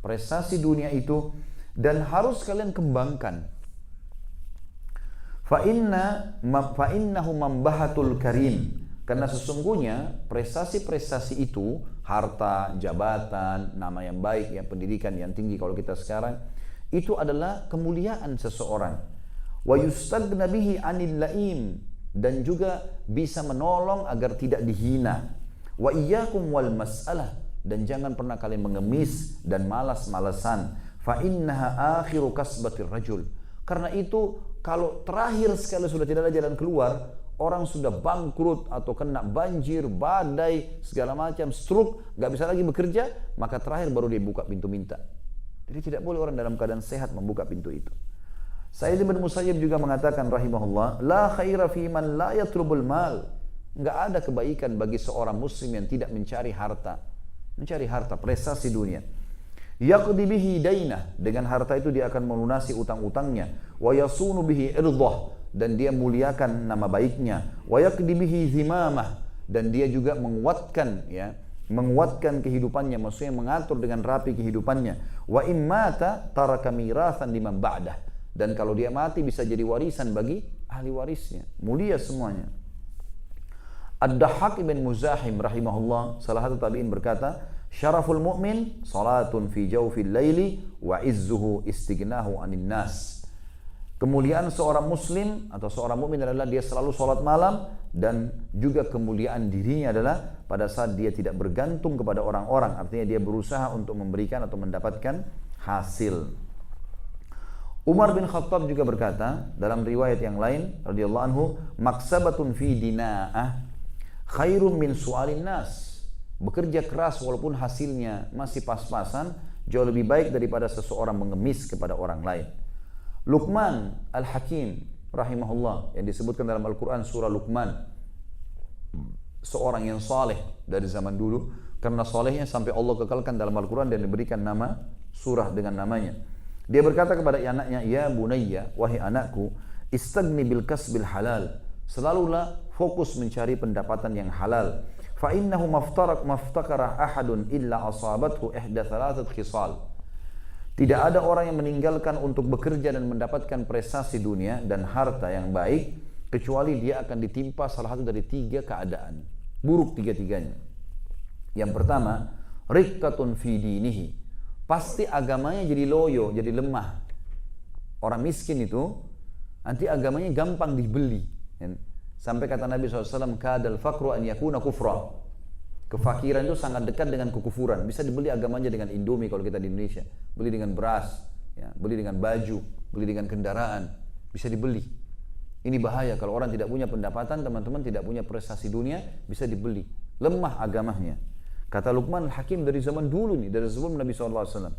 prestasi dunia itu, dan harus kalian kembangkan. Fa innahu mambahatul karim. Karena sesungguhnya prestasi-prestasi itu, harta, jabatan, nama yang baik, yang pendidikan yang tinggi kalau kita sekarang, itu adalah kemuliaan seseorang. Wa yustagna bihi 'anil laim, dan juga bisa menolong agar tidak dihina. Wa iyyakum wal mas'alah, dan jangan pernah kalian mengemis dan malas-malasan. Fa innaha akhiru kasbatir rajul. Karena itu kalau terakhir sekali sudah tidak ada jalan keluar, orang sudah bangkrut atau kena banjir, badai, segala macam, stroke, nggak bisa lagi bekerja, maka terakhir baru dia buka pintu minta. Jadi tidak boleh orang dalam keadaan sehat membuka pintu itu. Sa'id bin Musayyib juga mengatakan rahimahullah, la khaira fi man la yatlubul mal. Nggak ada kebaikan bagi seorang muslim yang tidak mencari harta. Mencari harta, prestasi dunia. Yaqdi bihi dainah, dengan harta itu dia akan melunasi utang-utangnya. Wa yasunu bihi irdah, dan dia muliakan nama baiknya. Wa yaqdi bihi zimamah, dan dia juga menguatkan menguatkan kehidupannya, maksudnya mengatur dengan rapi kehidupannya. Wa immata taraka mirathan liman ba'dah, dan kalau dia mati bisa jadi warisan bagi ahli warisnya. Mulia semuanya. Ad-Dahhak ibn Muzahim rahimahullah, salah satu tabi'in, berkata, syaraful mu'min salatun fi jawfil laili wa izzuhu istighnahu anin nas. Kemuliaan seorang muslim atau seorang mukmin adalah dia selalu sholat malam, dan juga kemuliaan dirinya adalah pada saat dia tidak bergantung kepada orang-orang, artinya dia berusaha untuk memberikan atau mendapatkan hasil. Umar bin Khattab juga berkata dalam riwayat yang lain radhiyallahu anhu, maksabatun fi dina'ah khairun min su'alin nas. Bekerja keras walaupun hasilnya masih pas-pasan jauh lebih baik daripada seseorang mengemis kepada orang lain. Luqman Al-Hakim rahimahullah, yang disebutkan dalam Al-Quran surah Luqman, seorang yang saleh dari zaman dulu, karena salehnya sampai Allah kekalkan dalam Al-Quran dan diberikan nama surah dengan namanya. Dia berkata kepada anaknya, ya bunayya, wahai anakku, istagni bil kasbil halal, selalulah fokus mencari pendapatan yang halal. Fa innahu maftakara ahadun illa asabathu ihda thalathat khisal. Tidak ada orang yang meninggalkan untuk bekerja dan mendapatkan prestasi dunia dan harta yang baik, kecuali dia akan ditimpa salah satu dari 3 keadaan buruk, 3-tiganya. Yang pertama, riqqatun fi dinihi, pasti agamanya jadi loyo, jadi lemah. Orang miskin itu nanti agamanya gampang dibeli. Sampai kata Nabi SAW, kadal faqru an yakuna kufra. Kefakiran itu sangat dekat dengan kekufuran. Bisa dibeli agamanya dengan Indomie kalau kita di Indonesia, beli dengan beras, beli dengan baju, beli dengan kendaraan, bisa dibeli. Ini bahaya kalau orang tidak punya pendapatan, teman-teman, tidak punya prestasi dunia, bisa dibeli. Lemah agamanya. Kata Luqman Al-Hakim dari zaman dulu nih, dari sebelum Nabi SAW.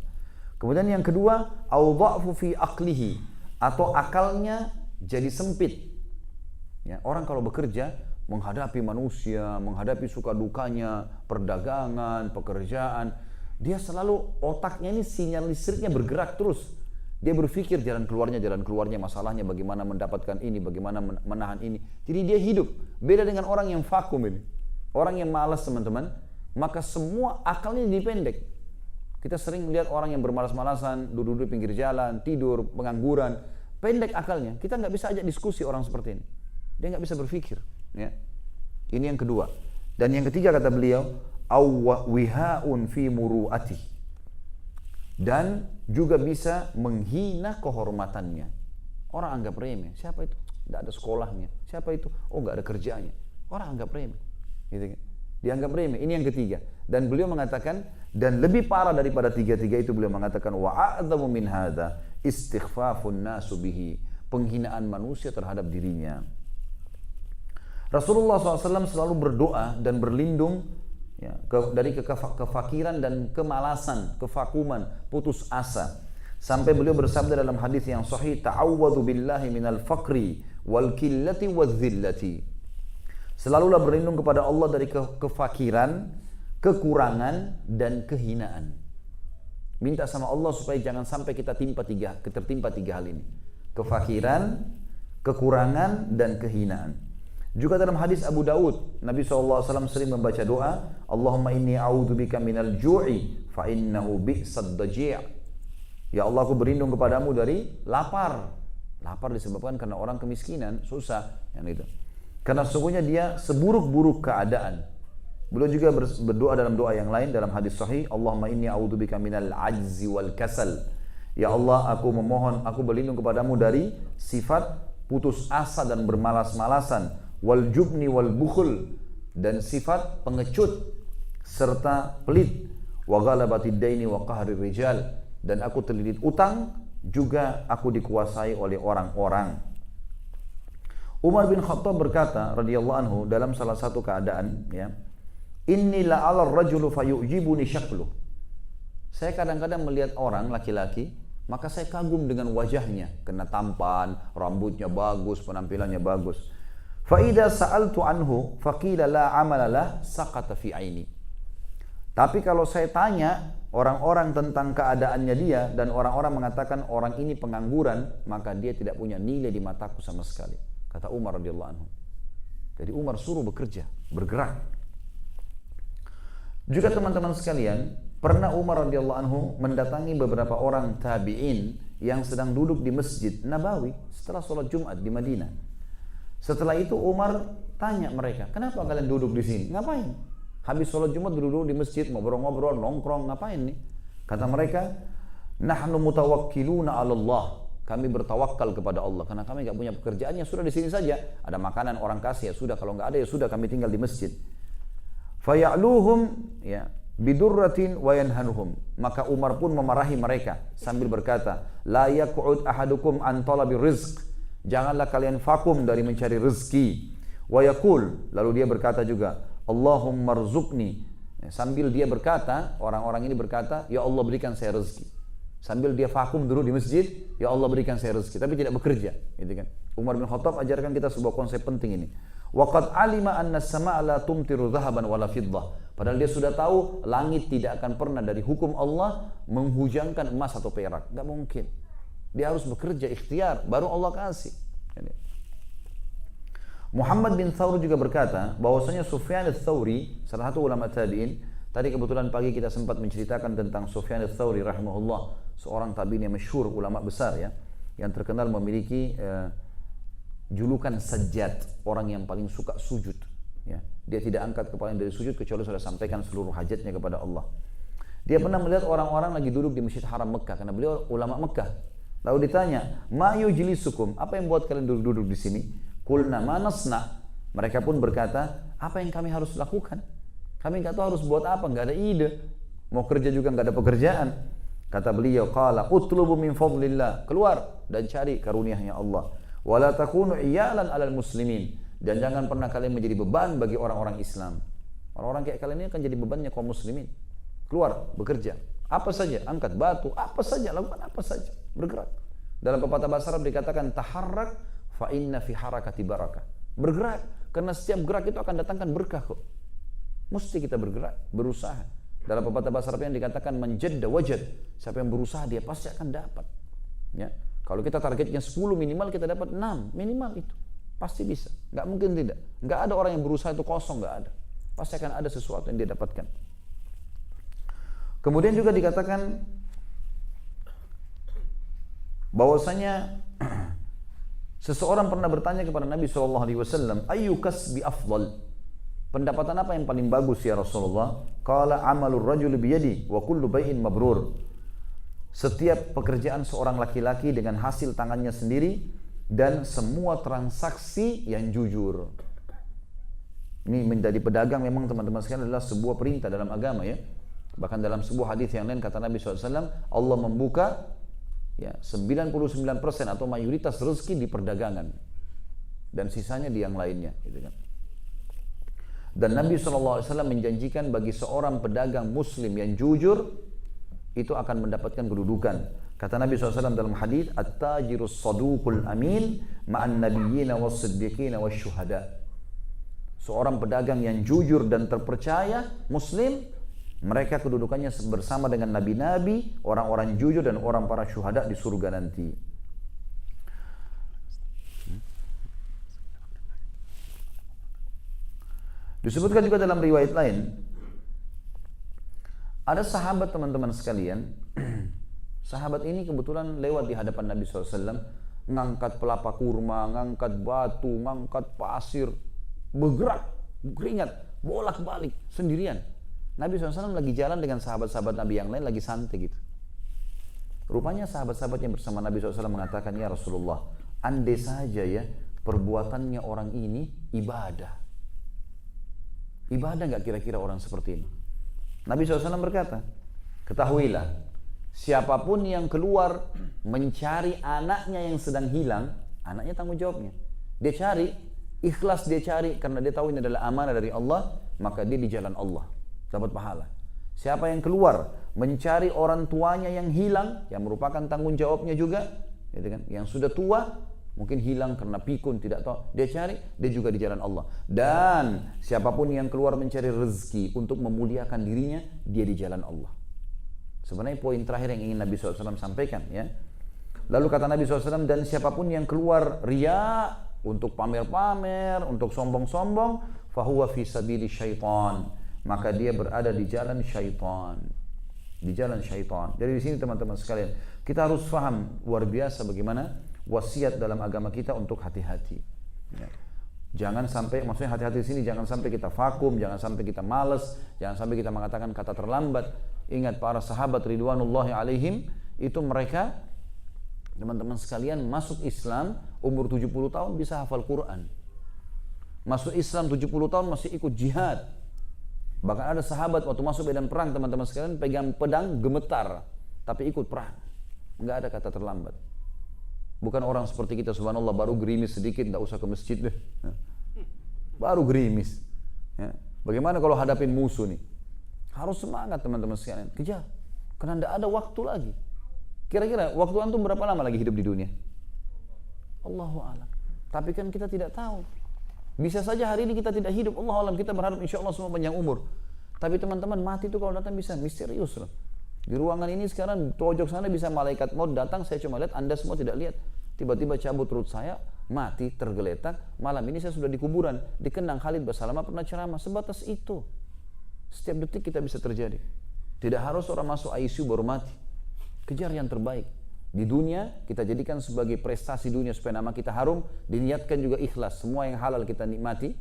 Kemudian yang kedua, au dha'fu fi aqlihi, atau akalnya jadi sempit. Orang kalau bekerja menghadapi manusia, menghadapi suka dukanya, perdagangan, pekerjaan, dia selalu otaknya ini sinyal listriknya bergerak terus. Dia berpikir jalan keluarnya, masalahnya bagaimana mendapatkan ini, bagaimana menahan ini. Jadi dia hidup. Beda dengan orang yang vakum ini. Orang yang malas, teman-teman, maka semua akalnya jadi pendek. Kita sering lihat orang yang bermalas-malasan, duduk di pinggir jalan, tidur, pengangguran, pendek akalnya. Kita nggak bisa ajak diskusi orang seperti ini. Dia nggak bisa berpikir. Ini yang kedua. Dan yang ketiga kata beliau, wihaun fi muru'ati, dan juga bisa menghina kehormatannya. Orang anggap remeh. Siapa itu? Tidak ada sekolahnya. Siapa itu? Oh, nggak ada kerjanya. Orang anggap remeh. Gitu kan? Dianggap remeh. Ini yang ketiga. Dan beliau mengatakan, dan lebih parah daripada 3-3 itu, beliau mengatakan, wa a'dhamu min hadza istighfafun nasu bihi, penghinaan manusia terhadap dirinya. Rasulullah SAW selalu berdoa dan berlindung dari kefakiran dan kemalasan, kevakuman, putus asa. Sampai beliau bersabda dalam hadis yang sahih, ta'awwadhu billahi minal faqri wal qillati wal dhillati. Selalulah berlindung kepada Allah dari kefakiran, kekurangan, dan kehinaan. Minta sama Allah supaya jangan sampai kita tertimpa 3 hal ini. Kefakiran, kekurangan, dan kehinaan. Juga dalam hadis Abu Daud, Nabi SAW sering membaca doa, Allahumma inni a'udzubika minal ju'i fa innahu bi'sad daji'. Ya Allah, aku berlindung kepadamu dari lapar. Lapar disebabkan karena orang kemiskinan, susah, yang itu. Karena sesungguhnya dia seburuk-buruk keadaan. Beliau juga berdoa dalam doa yang lain dalam hadis sahih, Allahumma inni a'udzubika minal ajzi wal kasal. Ya Allah, aku berlindung kepadamu dari sifat putus asa dan bermalas-malasan, wal jubni wal bukhul, dan sifat pengecut serta pelit, wa ghalabatid daini wa qahrir rijal, dan aku terlilit utang, juga aku dikuasai oleh orang-orang. Umar bin Khattab berkata radhiyallahu anhu dalam salah satu keadaan, ya, inni la'ala ar-rajulu fayu'jibuni syakluh. Saya kadang-kadang melihat orang laki-laki, maka saya kagum dengan wajahnya, karena tampan, rambutnya bagus, penampilannya bagus. Fa idza sa'altu anhu faqila la 'amala lah saqata fi 'aini. Tapi kalau saya tanya orang-orang tentang keadaannya dia dan orang-orang mengatakan orang ini pengangguran, maka dia tidak punya nilai di mataku sama sekali. Kata Umar radhiyallahu anhu. Jadi Umar suruh bekerja, bergerak. Juga teman-teman sekalian, pernah Umar radhiyallahu anhu mendatangi beberapa orang tabi'in yang sedang duduk di Masjid Nabawi setelah sholat Jumat di Madinah. Setelah itu Umar tanya mereka, kenapa kalian duduk di sini? Ngapain? Habis sholat Jumat duduk di masjid, ngobrol-ngobrol, nongkrong, ngapain nih? Kata mereka, nahnu mutawakkiluna 'ala Allah. Kami bertawakal kepada Allah karena kami enggak punya pekerjaan, ya sudah di sini saja. Ada makanan orang kasih, ya sudah, kalau enggak ada ya sudah kami tinggal di masjid. Faya'luhum ya bidurratin wa yanhanuhum. Maka Umar pun memarahi mereka sambil berkata, la yaq'ud ahadukum an talabi rizq. Janganlah kalian vakum dari mencari rezeki. Wa yaqul, lalu dia berkata juga, Allahumma rzuqni. Sambil dia berkata, orang-orang ini berkata, ya Allah berikan saya rezeki. Sambil dia vakum dulu di masjid, ya Allah berikan saya rezeki, tapi tidak bekerja, gitu kan. Umar bin Khattab ajarkan kita sebuah konsep penting ini. Waqad alima anna as-samaa'a la tumtiru dhahaban wala fiddah. Padahal dia sudah tahu langit tidak akan pernah dari hukum Allah menghujankan emas atau perak, enggak mungkin. Dia harus bekerja ikhtiar, baru Allah kasih. Muhammad bin Thawr juga berkata bahwasanya Sufyan ats-Tsauri, salah satu ulama tabi'in, tadi kebetulan pagi kita sempat menceritakan tentang Sufyan ats-Tsauri rahimahullah, seorang tabi'in yang masyhur, ulama besar ya, yang terkenal memiliki julukan Sajjad, orang yang paling suka sujud ya. Dia tidak angkat kepalanya dari sujud kecuali sudah sampaikan seluruh hajatnya kepada Allah. Dia pernah melihat orang-orang lagi duduk di Masjid Haram Mekah karena beliau ulama Mekah. Lalu ditanya, "Ma yujlisukum?" Apa yang buat kalian duduk-duduk di sini? Qulna ma nasna. Mereka pun berkata, apa yang kami harus lakukan? Kami enggak tahu harus buat apa, enggak ada ide. Mau kerja juga enggak ada pekerjaan. Kata beliau, qala utlubu min fadlillah. Keluar dan cari karunia-Nya Allah. Wala takunu iyalan 'alal muslimin. Dan jangan pernah kalian menjadi beban bagi orang-orang Islam. Orang-orang kayak kalian ini akan jadi bebannya kaum muslimin. Keluar, bekerja. Apa saja, angkat batu, apa saja, lakukan apa saja, bergerak. Dalam pepatah bahasa Arab dikatakan taharrak fa inna fi harakati barakah. Bergerak, karena setiap gerak itu akan datangkan berkah kok. Mesti kita bergerak, berusaha. Dalam pepatah bahasa Arab yang dikatakan manjadda wajad. Siapa yang berusaha dia pasti akan dapat. Ya. Kalau kita targetnya 10 minimal kita dapat 6 minimal itu. Pasti bisa, nggak mungkin tidak. Nggak ada orang yang berusaha itu kosong, nggak ada. Pasti akan ada sesuatu yang dia dapatkan. Kemudian juga dikatakan bahwasanya seseorang pernah bertanya kepada Nabi SAW, Ayu kasbi afdal? Pendapatan apa yang paling bagus ya Rasulullah? Qala amalur rajul biyadi wa kullu bai'in mabrur. Setiap pekerjaan seorang laki-laki dengan hasil tangannya sendiri dan semua transaksi yang jujur. Ini menjadi pedagang memang teman-teman sekalian adalah sebuah perintah dalam agama ya. Bahkan dalam sebuah hadis yang lain kata Nabi SAW, Allah membuka ya 99% atau mayoritas rezeki di perdagangan dan sisanya di yang lainnya, gitu kan. Dan Nabi SAW menjanjikan bagi seorang pedagang muslim yang jujur itu akan mendapatkan kedudukan. Kata Nabi SAW dalam hadis, at-tajirus saduqul amin ma'an nabiyyina was-siddiqina wasyuhada. Seorang pedagang yang jujur dan terpercaya muslim, mereka kedudukannya bersama dengan nabi-nabi, orang-orang jujur dan orang para syuhada di surga nanti. Disebutkan juga dalam riwayat lain, ada sahabat teman-teman sekalian, sahabat ini kebetulan lewat di hadapan Nabi SAW, ngangkat pelapa kurma, ngangkat batu, ngangkat pasir, bergerak, keringat, bolak-balik, sendirian. Nabi SAW lagi jalan dengan sahabat-sahabat Nabi yang lain, lagi santai gitu. Rupanya sahabat-sahabat yang bersama Nabi SAW mengatakan, ya Rasulullah, andai saja ya perbuatannya orang ini ibadah. Ibadah nggak kira-kira orang seperti ini? Nabi SAW berkata, ketahuilah, siapapun yang keluar mencari anaknya yang sedang hilang, anaknya tanggung jawabnya. Dia cari, ikhlas dia cari karena dia tahu ini adalah amanah dari Allah, maka dia di jalan Allah dapat pahala. Siapa yang keluar mencari orang tuanya yang hilang, yang merupakan tanggung jawabnya juga, gitu kan? Yang sudah tua, mungkin hilang karena pikun, tidak tahu, dia cari, dia juga di jalan Allah. Dan siapapun yang keluar mencari rezeki untuk memuliakan dirinya, dia di jalan Allah. Sebenarnya poin terakhir yang ingin Nabi SAW sampaikan, ya. Lalu kata Nabi SAW, dan siapapun yang keluar riya untuk pamer-pamer, untuk sombong-sombong, fahuwa fi sabili syaitan, maka dia berada di jalan syaitan. Di jalan syaitan. Jadi di sini teman-teman sekalian, kita harus paham luar biasa bagaimana wasiat dalam agama kita untuk hati-hati. Ya. Jangan sampai, maksudnya hati-hati di sini jangan sampai kita vakum, jangan sampai kita malas, jangan sampai kita mengatakan kata terlambat. Ingat para sahabat ridwanullahi alaihim, itu mereka teman-teman sekalian masuk Islam umur 70 tahun bisa hafal Quran. Masuk Islam 70 tahun masih ikut jihad. Bahkan ada sahabat waktu masuk medan perang teman-teman sekalian pegang pedang gemetar, tapi ikut perang. Enggak ada kata terlambat. Bukan orang seperti kita subhanallah baru gerimis sedikit, enggak usah ke masjid deh. Baru gerimis. Ya. Bagaimana kalau hadapin musuh nih? Harus semangat teman-teman sekalian, kejar. Karena enggak ada waktu lagi. Kira-kira waktu antum berapa lama lagi hidup di dunia? Allahu a'lam. Tapi kan kita tidak tahu. Bisa saja hari ini kita tidak hidup, Allah alam, kita berharap insya Allah semua panjang umur. Tapi teman-teman, mati itu kalau datang bisa misterius loh. Di ruangan ini sekarang pojok sana bisa malaikat maut datang, saya cuma lihat, Anda semua tidak lihat. Tiba-tiba cabut perut saya, mati, tergeletak. Malam ini saya sudah di kuburan, dikenang Khalid Basalamah pernah ceramah, sebatas itu. Setiap detik kita bisa terjadi. Tidak harus orang masuk ICU baru mati. Kejar yang terbaik. Di dunia kita jadikan sebagai prestasi dunia supaya nama kita harum, diniatkan juga ikhlas. Semua yang halal kita nikmati,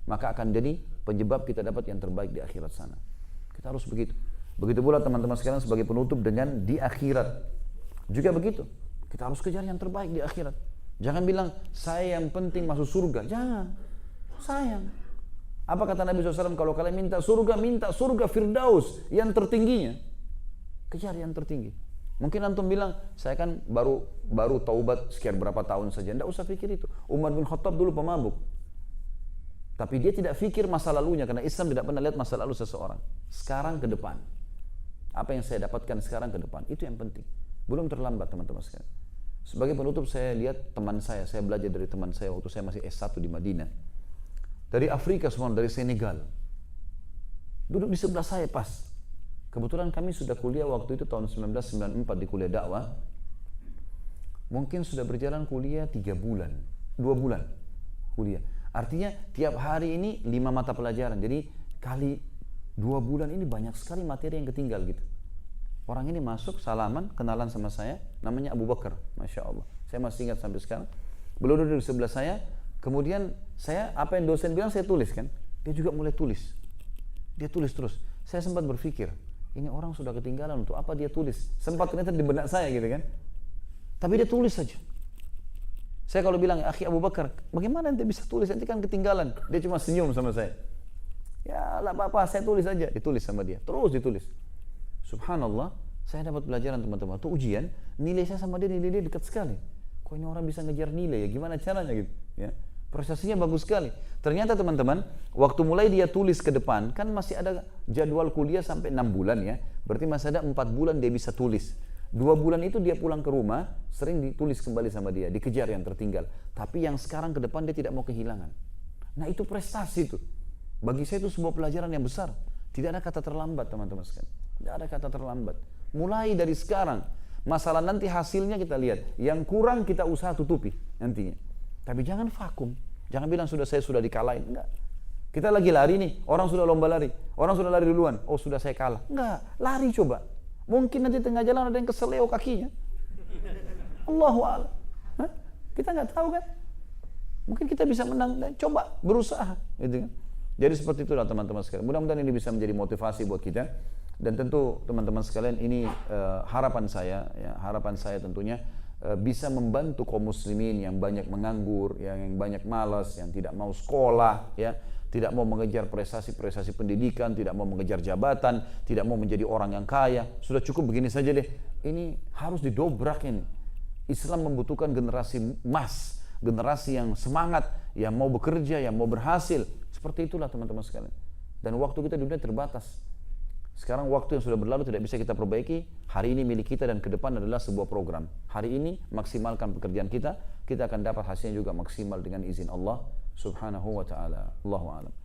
maka akan jadi penyebab kita dapat yang terbaik di akhirat sana. Kita harus begitu. Begitu pula teman-teman sekalian sebagai penutup dengan di akhirat. Juga begitu. Kita harus kejar yang terbaik di akhirat. Jangan bilang saya yang penting masuk surga. Jangan. Sayang. Apa kata Nabi SAW? Kalau kalian minta surga Firdaus yang tertingginya. Kejar yang tertinggi. Mungkin antum bilang, saya kan baru taubat sekian berapa tahun saja. Tidak usah pikir itu. Umar bin Khattab dulu pemabuk. Tapi dia tidak pikir masa lalunya, karena Islam tidak pernah lihat masa lalu seseorang. Sekarang ke depan. Apa yang saya dapatkan sekarang ke depan. Itu yang penting. Belum terlambat teman-teman sekalian. Sebagai penutup saya lihat teman saya belajar dari teman saya waktu saya masih S1 di Madinah. Dari Afrika semua, dari Senegal. Duduk di sebelah saya pas. Kebetulan kami sudah kuliah waktu itu tahun 1994 di kuliah dakwah. Mungkin sudah berjalan kuliah 3 bulan, 2 bulan kuliah. Artinya tiap hari ini 5 mata pelajaran. Jadi kali 2 bulan ini banyak sekali materi yang ketinggal gitu. Orang ini masuk, salaman, kenalan sama saya, namanya Abu Bakar, Masya Allah. Saya masih ingat sampai sekarang. Beliau duduk di sebelah saya, kemudian saya, apa yang dosen bilang saya tulis kan. Dia juga mulai tulis. Dia tulis terus. Saya sempat berpikir, ini orang sudah ketinggalan, untuk apa dia tulis? Sempat ternyata di benak saya gitu kan. Tapi dia tulis saja. Saya kalau bilang, akhi Abu Bakar, bagaimana ente bisa tulis? Nanti kan ketinggalan. Dia cuma senyum sama saya. Ya lah apa-apa, saya tulis saja. Ditulis sama dia. Terus ditulis. Subhanallah, saya dapat pelajaran teman-teman. Itu ujian, nilai saya sama dia, nilai dia dekat sekali. Kok ini orang bisa ngejar nilai ya? Gimana caranya gitu? Ya. Prestasinya bagus sekali. Ternyata teman-teman, waktu mulai dia tulis ke depan, kan masih ada jadwal kuliah sampai 6 bulan ya. Berarti masih ada 4 bulan dia bisa tulis. 2 bulan itu dia pulang ke rumah, sering ditulis kembali sama dia, dikejar yang tertinggal. Tapi yang sekarang ke depan dia tidak mau kehilangan. Nah itu prestasi tuh. Bagi saya itu sebuah pelajaran yang besar. Tidak ada kata terlambat teman-teman sekalian. Tidak ada kata terlambat. Mulai dari sekarang. Masalah nanti hasilnya kita lihat. Yang kurang kita usaha tutupi nantinya. Tapi jangan vakum. Jangan bilang saya sudah dikalahin. Enggak. Kita lagi lari nih, orang sudah lomba lari. Orang sudah lari duluan. Oh sudah saya kalah. Enggak, lari coba. Mungkin nanti tengah jalan ada yang keseleo kakinya. Allahu a'lam. Kita nggak tahu kan. Mungkin kita bisa menang. Coba berusaha. Gitu kan. Jadi seperti itulah teman-teman sekalian. Mudah-mudahan ini bisa menjadi motivasi buat kita. Dan tentu teman-teman sekalian ini harapan saya tentunya bisa membantu kaum muslimin yang banyak menganggur, yang banyak malas, yang tidak mau sekolah, ya, tidak mau mengejar prestasi-prestasi pendidikan, tidak mau mengejar jabatan, tidak mau menjadi orang yang kaya. Sudah cukup begini saja deh. Ini harus didobrak ini. Islam membutuhkan generasi emas, generasi yang semangat, yang mau bekerja, yang mau berhasil. Seperti itulah teman-teman sekalian. Dan waktu kita di dunia terbatas. Sekarang waktu yang sudah berlalu tidak bisa kita perbaiki. Hari ini milik kita dan ke depan adalah sebuah program. Hari ini maksimalkan pekerjaan kita, kita akan dapat hasilnya juga maksimal dengan izin Allah Subhanahu wa taala. Allahu a'lam.